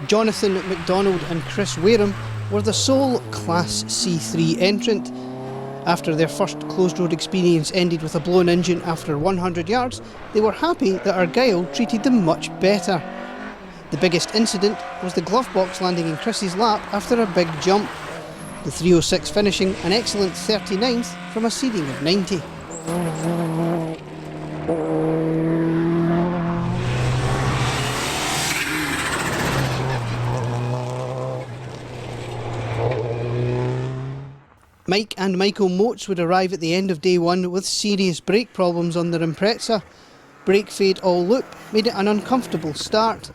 Jonathan McDonald and Chris Wareham were the sole Class C3 entrant. After their first closed road experience ended with a blown engine after 100 yards, they were happy that Argyll treated them much better. The biggest incident was the glove box landing in Chris's lap after a big jump. The 306 finishing an excellent 39th from a seeding of 90. Mike and Michael Motes would arrive at the end of day one with serious brake problems on their Impreza. Brake fade all loop made it an uncomfortable start.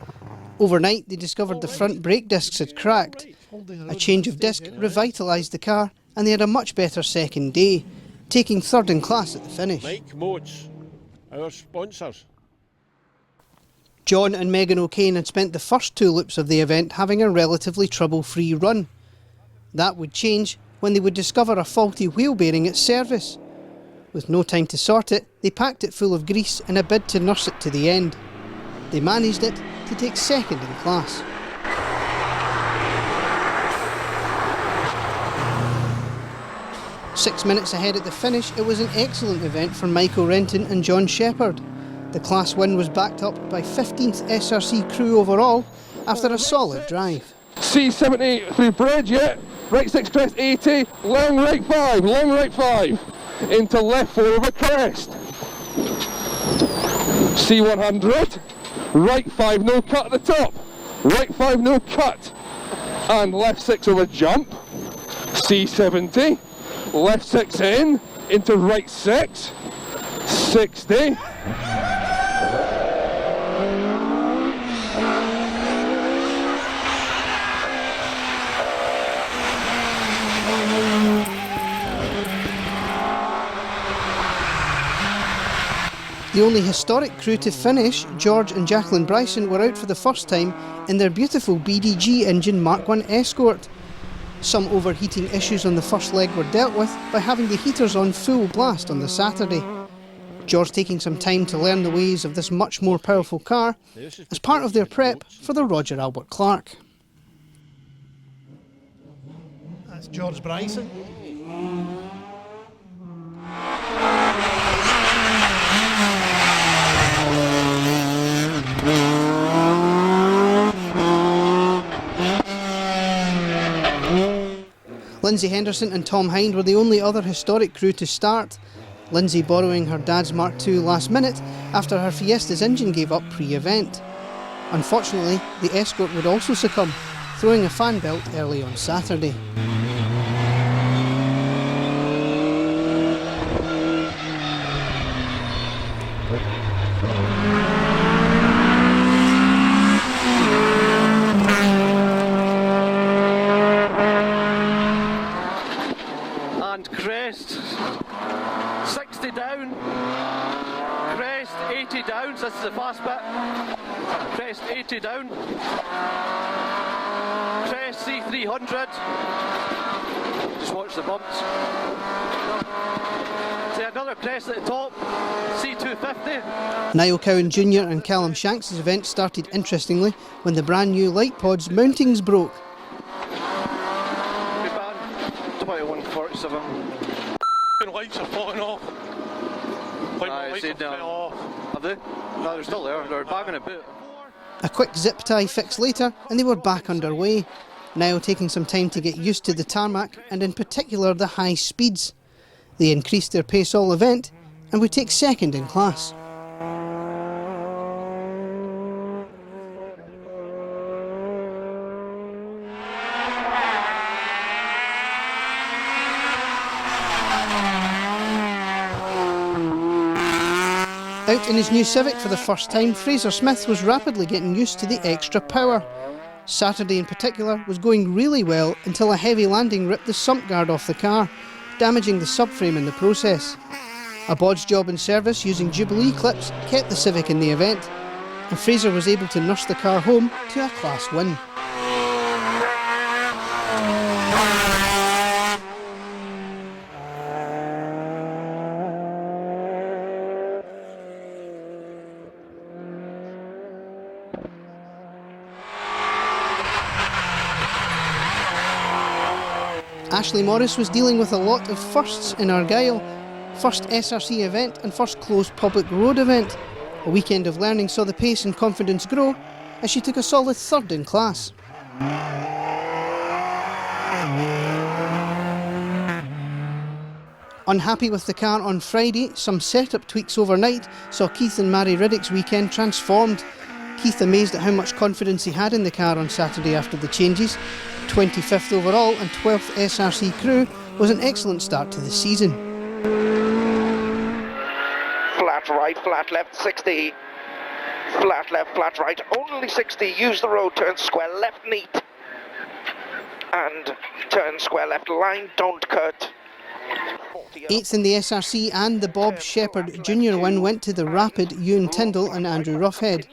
Overnight they discovered the front brake discs had cracked. A change of disc revitalised the car and they had a much better second day, taking third in class at the finish. Mike Motes, our sponsors. John and Megan O'Kane had spent the first two loops of the event having a relatively trouble-free run. That would change when they would discover a faulty wheel bearing at service. With no time to sort it, they packed it full of grease in a bid to nurse it to the end. They managed it to take second in class. Six minutes ahead at the finish, it was an excellent event for Michael Renton and John Shepherd. The class win was backed up by 15th SRC crew overall after a solid drive. C70 through bridge, yeah. Right 6 crest 80, long right 5, into left 4 over crest. C100, right 5 no cut at the top, right 5 no cut, and left 6 over jump. C70, left 6 in, into right 6, 60. The only historic crew to finish, George and Jacqueline Bryson, were out for the first time in their beautiful BDG engine Mark I Escort. Some overheating issues on the first leg were dealt with by having the heaters on full blast on the Saturday. George taking some time to learn the ways of this much more powerful car as part of their prep for the Roger Albert Clark. That's George Bryson. Lindsay Henderson and Tom Hind were the only other historic crew to start. Lindsay borrowing her dad's Mark II last minute after her Fiesta's engine gave up pre-event. Unfortunately, the Escort would also succumb, throwing a fan belt early on Saturday. Crest 60 down, crest 80 down, so this is the fast bit, crest 80 down, crest C300, just watch the bumps, see another crest at the top, C250. Niall Cowan Jr. and Callum Shanks' event started interestingly when the brand new light pod's mountings broke. 2147. Lights are falling off. Lights have fell off. Have they? No, they're still there. They're bagging a bit. A quick zip tie fix later and they were back underway. Now taking some time to get used to the tarmac and in particular the high speeds. They increased their pace all event and would take second in class. Out in his new Civic for the first time, Fraser Smith was rapidly getting used to the extra power. Saturday in particular was going really well until a heavy landing ripped the sump guard off the car, damaging the subframe in the process. A bodge job in service using Jubilee clips kept the Civic in the event, and Fraser was able to nurse the car home to a class win. Ashley Morris was dealing with a lot of firsts in Argyll, first SRC event and first closed public road event. A weekend of learning saw the pace and confidence grow as she took a solid third in class. Unhappy with the car on Friday, some setup tweaks overnight saw Keith and Mary Riddick's weekend transformed. Keith amazed at how much confidence he had in the car on Saturday after the changes. 25th overall and 12th SRC crew was an excellent start to the season. Flat right, flat left, 60. Flat left, flat right, only 60. Use the road, turn square left, neat. And turn square left, line, don't cut. 8th in the SRC and the Bob Shepherd Junior win went to the rapid Ewan Tyndall and Andrew Roughhead.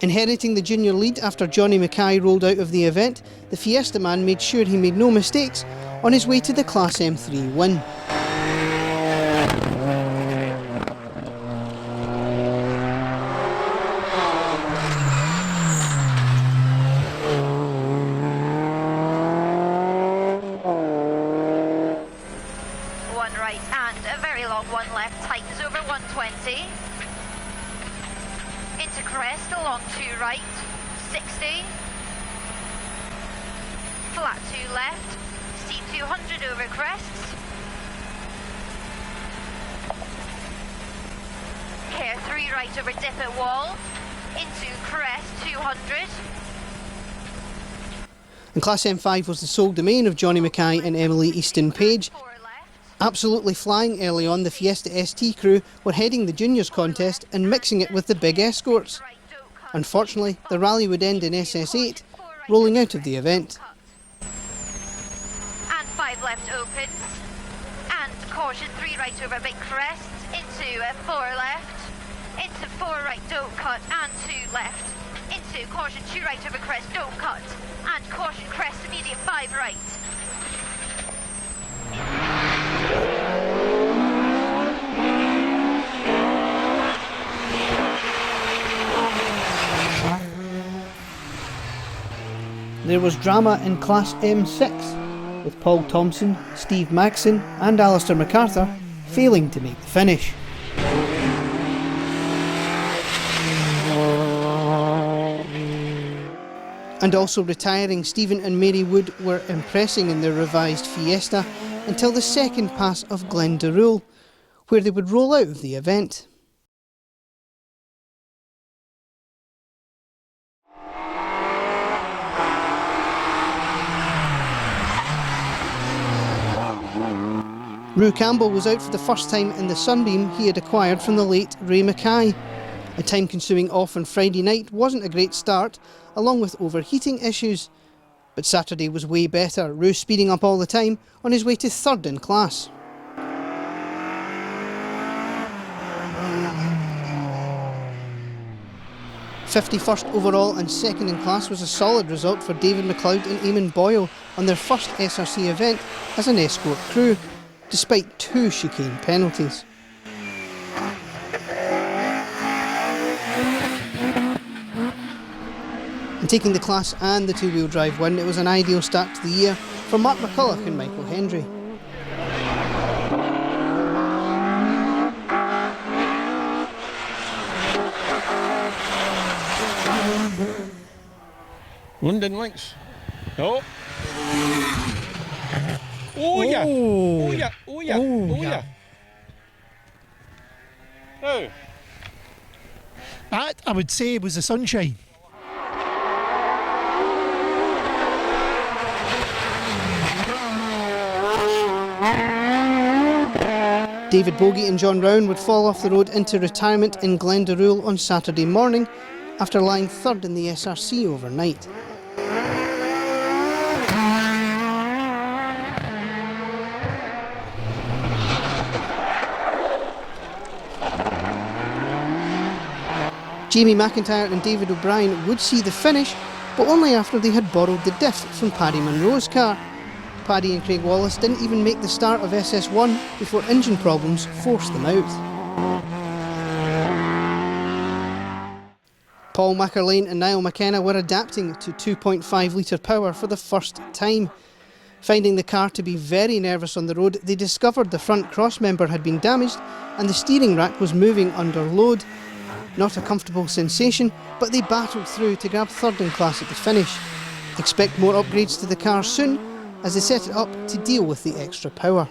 Inheriting the junior lead after Johnny Mackay rolled out of the event, the Fiesta man made sure he made no mistakes on his way to the Class M3 win. One left, tightens over 120. Into crest, along 2 right, 60. Flat 2 left, C200 over crests. Hair 3 right over dip at wall. Into crest 200. And Class M5 was the sole domain of Johnny Mackay and Emily Easton Page. Absolutely flying early on, the Fiesta ST crew were heading the juniors contest and mixing it with the big escorts. Unfortunately, the rally would end in SS8, rolling out of the event. And 5 left opens. And caution 3 right over big crest. Into 4 left. Into 4 right, don't cut. And 2 left. Into caution 2 right over crest, don't cut. And caution crest immediate 5 right. There was drama in Class M6, with Paul Thompson, Steve Maxson and Alistair MacArthur failing to make the finish. And also retiring, Stephen and Mary Wood were impressing in their revised Fiesta until the second pass of Glendaruel, where they would roll out of the event. Rue Campbell was out for the first time in the Sunbeam he had acquired from the late Ray Mackay. A time-consuming off on Friday night wasn't a great start, along with overheating issues. But Saturday was way better, Rue speeding up all the time on his way to third in class. '51st overall and second in class was a solid result for David McLeod and Eamon Boyle on their first SRC event as an escort crew, despite 2 chicane penalties. And taking the class and the 2-wheel drive win, it was an ideal start to the year for Mark McCulloch and Michael Hendry. London Links. Oh. Oh yeah. Oh yeah. Oh yeah. Oh yeah. Oh. That, I would say, was the sunshine. David Bogie and John Rowan would fall off the road into retirement in Glendaruel on Saturday morning after lying third in the SRC overnight. Jamie McIntyre and David O'Brien would see the finish, but only after they had borrowed the diff from Paddy Munro's car. Paddy and Craig Wallace didn't even make the start of SS1 before engine problems forced them out. Paul McErlane and Niall McKenna were adapting to 2.5 litre power for the first time. Finding the car to be very nervous on the road, they discovered the front cross member had been damaged and the steering rack was moving under load. Not a comfortable sensation, but they battled through to grab third in class at the finish. Expect more upgrades to the car soon as they set it up to deal with the extra power.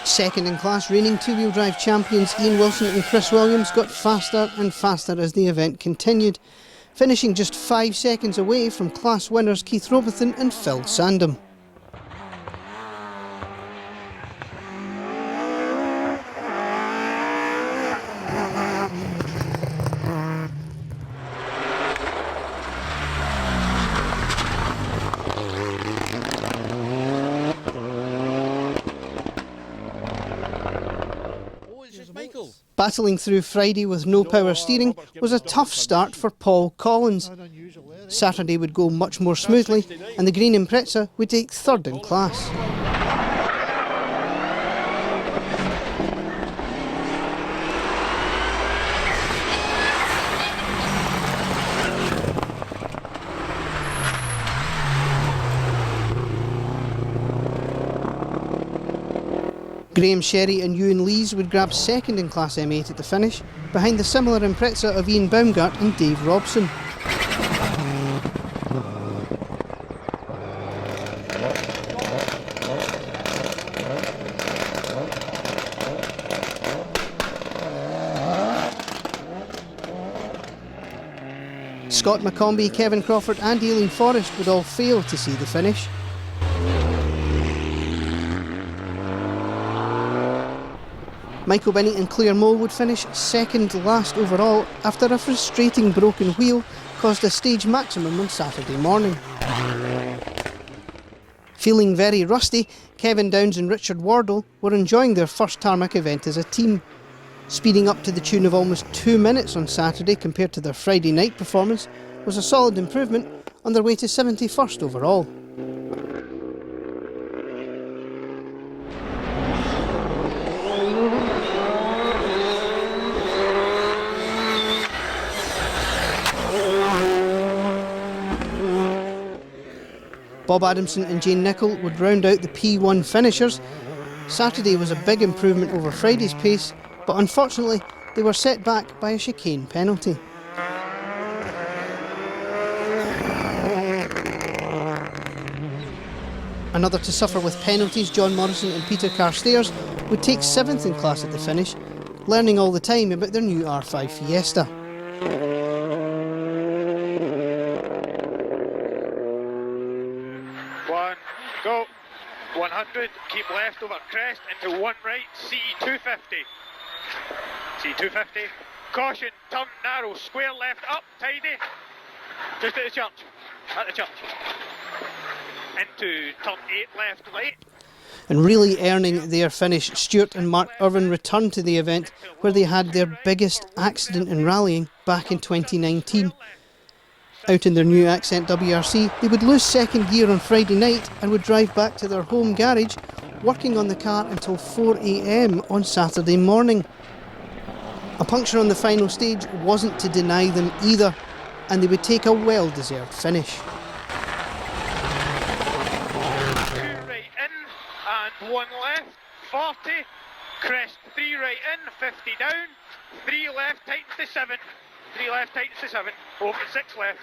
Second in class, reigning two-wheel drive champions Ian Wilson and Chris Williams got faster and faster as the event continued, finishing just 5 seconds away from class winners Keith Robertson and Phil Sandham. Battling through Friday with no power steering was a tough start for Paul Collins. Saturday would go much more smoothly and the green Impreza would take third in class. Graham Sherry and Ewan Lees would grab second in Class M8 at the finish, behind the similar Impreza of Ian Baumgart and Dave Robson. Scott McCombie, Kevin Crawford and Aileen Forrest would all fail to see the finish. Michael Binney and Claire Moll would finish second last overall after a frustrating broken wheel caused a stage maximum on Saturday morning. Feeling very rusty, Kevin Downs and Richard Wardle were enjoying their first tarmac event as a team. Speeding up to the tune of almost 2 minutes on Saturday compared to their Friday night performance was a solid improvement on their way to 71st overall. Bob Adamson and Jane Nichol would round out the P1 finishers. Saturday was a big improvement over Friday's pace, but unfortunately they were set back by a chicane penalty. Another to suffer with penalties, John Morrison and Peter Carstairs would take 7th in class at the finish, learning all the time about their new R5 Fiesta. Go, 100, keep left over crest into one right, C250. C250, caution, turn narrow, square left, up, tidy, just at the church, into turn 8 left, right. And really earning their finish, Stuart and Mark Irvin returned to the event where they had their biggest accident in rallying back in 2019. Out in their new Accent WRC, they would lose second gear on Friday night and would drive back to their home garage, working on the car until 4 AM on Saturday morning. A puncture on the final stage wasn't to deny them either, and they would take a well-deserved finish. 2 right in and 1 left, 40, crest 3 right in, 50 down, 3 left tightens to 7. 3 left, tightens to 7, over 6 left.